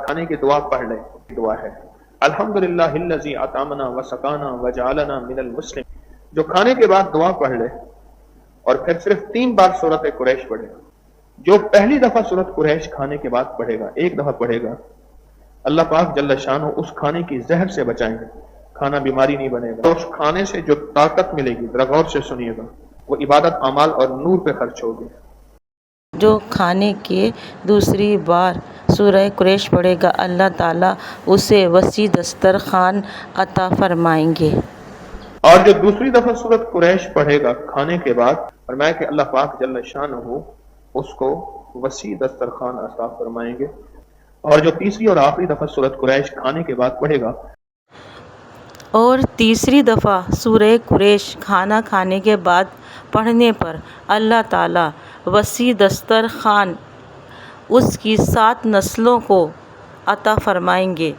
کھانے کی دعا پڑھ لیں، دعا ہے الحمدللہ الذی اطعمنا وسقانا وجعلنا من المسلم۔ جو کھانے کے بعد دعا پڑھ لے اور پھر صرف 3 بار سورۃ قریش پڑھے، جو پہلی دفعہ سورۃ قریش کھانے کے بعد پڑھے گا، ایک دفعہ پڑھے گا، اللہ پاک جل شانہ اس کھانے کی زہر سے بچائیں گے، کھانا بیماری نہیں بنے گا، اس کھانے سے جو طاقت ملے گی، ذرا غور سے سنیے گا، وہ عبادت اعمال اور نور پہ خرچ ہوگی۔ جو کھانے کے دوسری بار سورہ قریش پڑھے گا، اللہ تعالیٰ اسے وسیع دسترخوان عطا فرمائیں گے۔ اور جو دوسری دفعہ سورۃ قریش پڑھے گا کھانے کے بعد، فرمایا کہ اللہ پاک جل شانہ اس کو وسیع دسترخوان عطا فرمائیں گے۔ اور جو تیسری اور آخری دفعہ سورۃ قریش کھانے کے بعد پڑھے گا، اور تیسری دفعہ سورہ قریش کھانا کھانے کے بعد پڑھنے پر اللہ تعالیٰ وسیع دسترخوان اس کی 7 نسلوں کو عطا فرمائیں گے۔